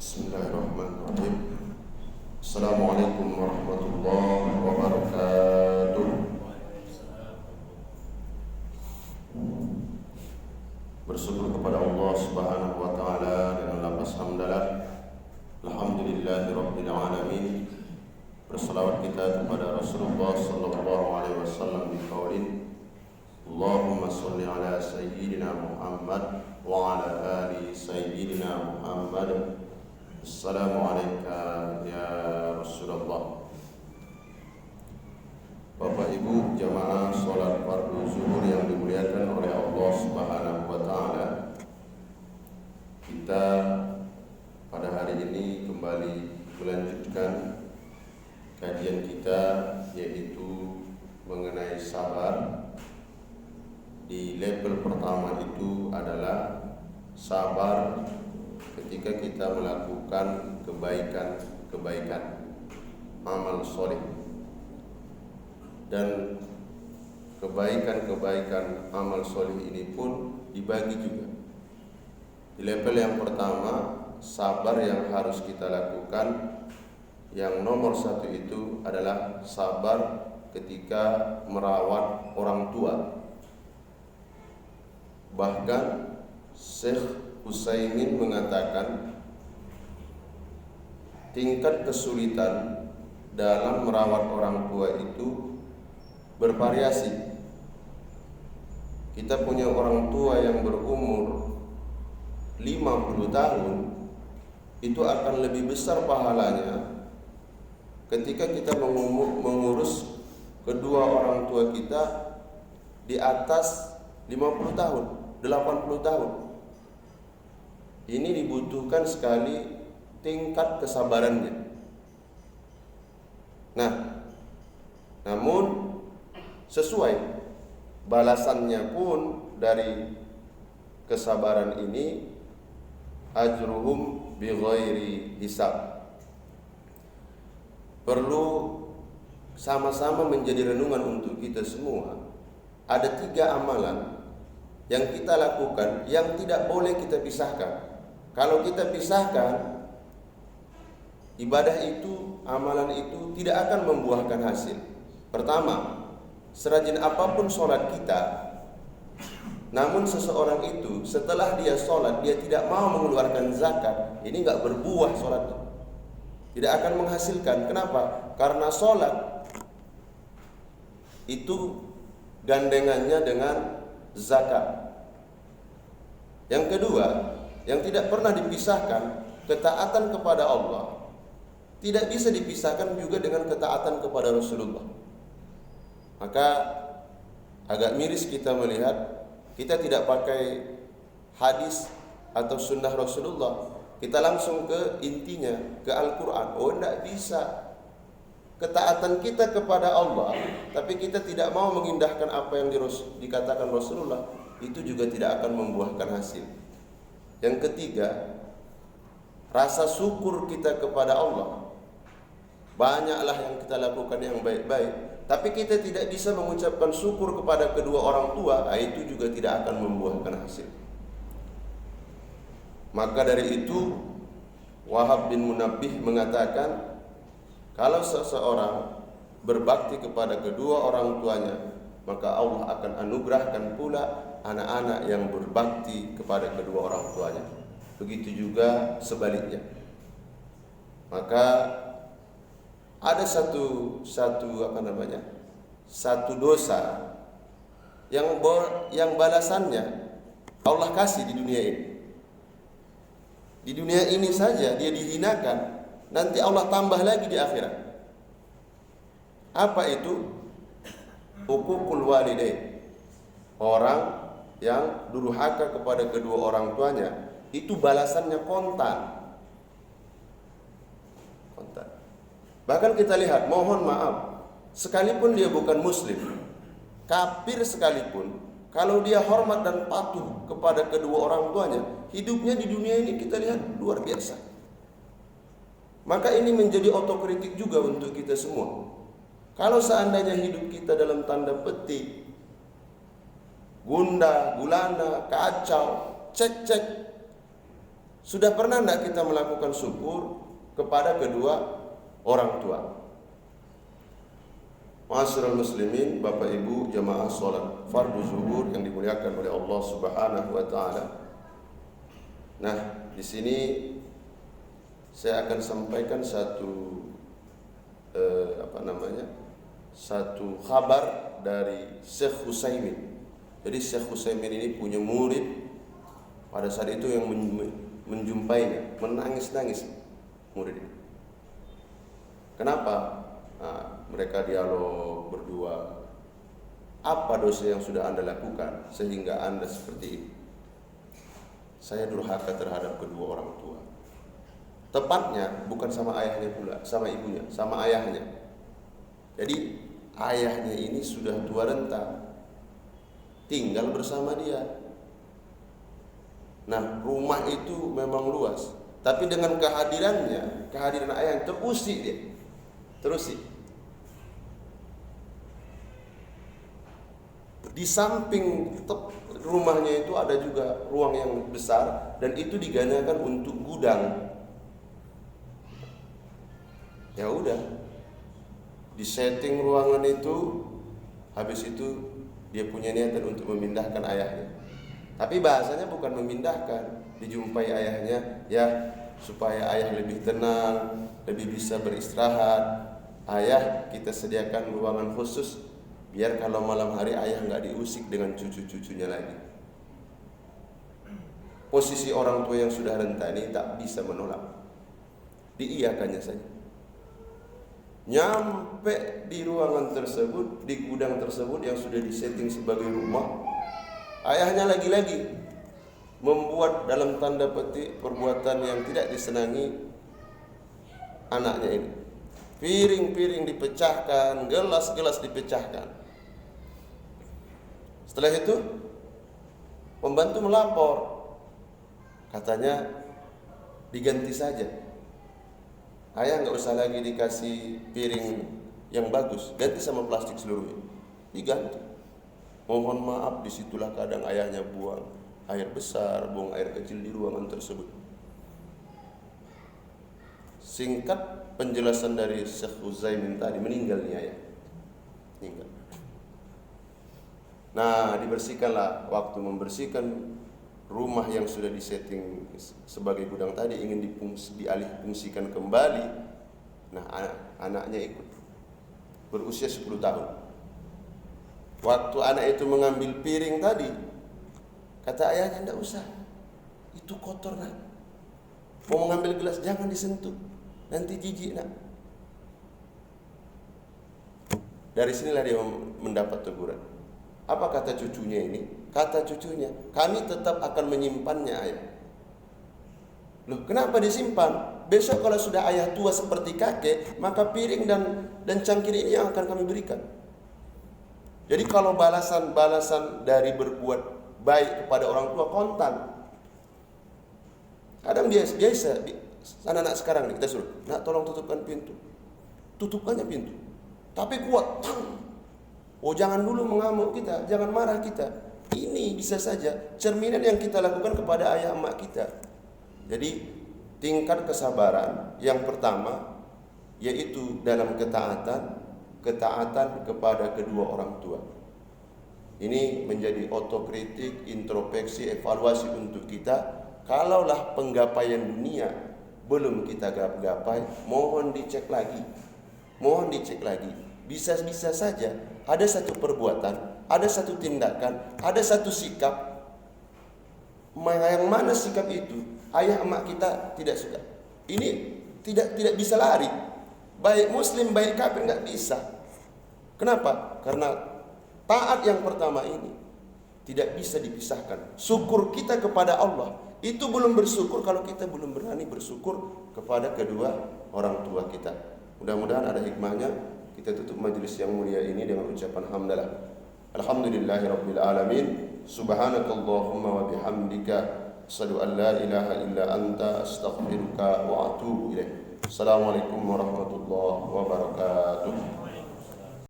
Bismillahirrahmanirrahim. Assalamualaikum warahmatullahi wabarakatuh. Bersyukur kepada Allah Subhanahu wa taala dengan lafaz hamdalah. Alhamdulillahirabbil alamin. Berselawat kita kepada Rasulullah sallallahu alaihi wasallam bi qaulin Allahumma shalli ala sayyidina Muhammad wa ala ali sayyidina Muhammad. Assalamualaikum ya Rasulullah. Bapak Ibu jamaah sholat fardu zuhur yang dimuliakan oleh Allah Subhanahu wa taala. Kita pada hari ini kembali melanjutkan kajian kita, yaitu mengenai sabar. Di level pertama itu adalah sabar ketika kita melakukan kebaikan, amal soleh. Dan kebaikan amal soleh ini pun dibagi juga. Di level yang pertama, sabar yang harus kita lakukan, yang nomor satu itu adalah sabar ketika merawat orang tua. Bahkan Syekh Utsaimin mengatakan tingkat kesulitan dalam merawat orang tua itu bervariasi. Kita punya orang tua yang berumur 50 tahun, itu akan lebih besar pahalanya ketika kita mengurus kedua orang tua kita di atas 50 tahun, 80 tahun. Ini dibutuhkan sekali tingkat kesabarannya. Nah, namun sesuai balasannya pun dari kesabaran ini, ajruhum bighairi hisab. Perlu sama-sama menjadi renungan untuk kita semua. Ada 3 amalan yang kita lakukan yang tidak boleh kita pisahkan. Kalau kita pisahkan, ibadah itu, amalan itu tidak akan membuahkan hasil. Pertama, serajin apapun sholat kita, namun seseorang itu setelah dia sholat, dia tidak mau mengeluarkan zakat, ini nggak berbuah sholatnya, tidak akan menghasilkan. Kenapa? Karena sholat itu gandengannya dengan zakat. Yang kedua, yang tidak pernah dipisahkan, ketaatan kepada Allah tidak bisa dipisahkan juga dengan ketaatan kepada Rasulullah. Maka agak miris kita melihat kita tidak pakai hadis atau sunnah Rasulullah, kita langsung ke intinya, ke Al-Quran. Oh, tidak bisa. Ketaatan kita kepada Allah, tapi kita tidak mau mengindahkan apa yang dikatakan Rasulullah, itu juga tidak akan membuahkan hasil. Yang ketiga, rasa syukur kita kepada Allah. Banyaklah yang kita lakukan yang baik-baik, tapi kita tidak bisa mengucapkan syukur kepada kedua orang tua, itu juga tidak akan membuahkan hasil. Maka dari itu, Wahab bin Munabbih mengatakan, kalau seseorang berbakti kepada kedua orang tuanya, maka Allah akan anugerahkan pula anak-anak yang berbakti kepada kedua orang tuanya. Begitu juga sebaliknya. Maka ada satu dosa yang balasannya Allah kasih di dunia ini. Di dunia ini saja dia dihinakan, nanti Allah tambah lagi di akhirat. Apa itu? Uququl walidain. Orang yang durhaka kepada kedua orang tuanya, itu balasannya kontan. Bahkan kita lihat, mohon maaf, sekalipun dia bukan muslim, kafir sekalipun, kalau dia hormat dan patuh kepada kedua orang tuanya, hidupnya di dunia ini kita lihat luar biasa. Maka ini menjadi otokritik juga untuk kita semua. Kalau seandainya hidup kita dalam tanda petik gundah, gulana, kacau, cek-cek, Sudah pernah tidak kita melakukan syukur kepada kedua orang tua? Ma'asyiral muslimin, Bapak Ibu jamaah salat fardu zuhur yang dimuliakan oleh Allah Subhanahu wa taala. Nah, di sini saya akan sampaikan satu satu kabar dari Syekh Utsaimin. Jadi Syekh Utsaimin ini punya murid pada saat itu yang menjumpainya, menangis-nangis murid ini. Kenapa? Nah, mereka dialog berdua. Apa dosa yang sudah Anda lakukan sehingga Anda seperti ini? Saya durhaka terhadap kedua orang tua. Tepatnya bukan sama ayahnya pula, sama ibunya, sama ayahnya. Jadi ayahnya ini sudah tua renta, tinggal bersama dia. Nah, rumah itu memang luas, tapi dengan kehadiran ayah terusik dia. Terusik. Di samping rumahnya itu ada juga ruang yang besar dan itu digandakan untuk gudang. Ya udah, disetting ruangan itu, habis itu dia punya niatan untuk memindahkan ayahnya. Tapi bahasanya bukan memindahkan, dijumpai ayahnya, ya supaya ayah lebih tenang, lebih bisa beristirahat. Ayah, kita sediakan ruangan khusus biar kalau malam hari ayah nggak diusik dengan cucu-cucunya lagi. Posisi orang tua yang sudah renta ini tak bisa menolak, diiyakannya saja. Nyampe di ruangan tersebut, di gudang tersebut yang sudah disetting sebagai rumah, ayahnya lagi-lagi membuat dalam tanda petik perbuatan yang tidak disenangi anaknya ini. Piring-piring dipecahkan, gelas-gelas dipecahkan. Setelah itu pembantu melapor, katanya diganti saja. Ayah nggak usah lagi dikasih piring yang bagus, ganti sama plastik seluruhnya. Diganti. Mohon maaf, disitulah kadang ayahnya buang air besar, buang air kecil di ruangan tersebut. Singkat penjelasan dari Syekh Utsaimin tadi, meninggal nih ayah. Meninggal. Nah, dibersihkanlah. Waktu membersihkan rumah yang sudah disetting sebagai gudang tadi, ingin dialih fungsikan kembali. Nah, anaknya ikut, berusia 10 tahun. Waktu anak itu mengambil piring tadi, kata ayahnya, "Enggak usah, itu kotor nak. Mau mengambil gelas jangan disentuh, nanti jijik nak." Dari sinilah dia mendapat teguran. Apa kata cucunya ini? Kata cucunya, "Kami tetap akan menyimpannya ayah." Loh, kenapa disimpan? Besok kalau sudah ayah tua seperti kakek, maka piring dan cangkir ini yang akan kami berikan. Jadi kalau balasan dari berbuat baik kepada orang tua kontan. Kadang biasa anak-anak sekarang nih kita suruh, "Nak, tolong tutupkan pintu." Tutupkannya pintu, tapi kuat. Oh, jangan dulu mengamuk kita, jangan marah kita. Ini bisa saja cerminan yang kita lakukan kepada ayah emak kita. Jadi tingkat kesabaran yang pertama yaitu dalam ketaatan kepada kedua orang tua. Ini menjadi otokritik, introspeksi, evaluasi untuk kita. Kalaulah penggapaian dunia belum kita gapai, mohon dicek lagi. Bisa saja ada satu perbuatan, ada satu tindakan, ada satu sikap, yang mana sikap itu ayah emak kita tidak suka. Ini tidak bisa lari. Baik muslim, baik kafir, nggak bisa. Kenapa? Karena taat yang pertama ini tidak bisa dipisahkan. Syukur kita kepada Allah itu belum bersyukur kalau kita belum berani bersyukur kepada kedua orang tua kita. Mudah-mudahan ada hikmahnya. Kita tutup majelis yang mulia ini dengan ucapan hamdalah. Alhamdulillahirabbil alamin. Subhanakallahumma wa bihamdika asyhadu an la ilaha illa anta astaghfiruka wa atubu ilaik. Assalamualaikum warahmatullahi wabarakatuh.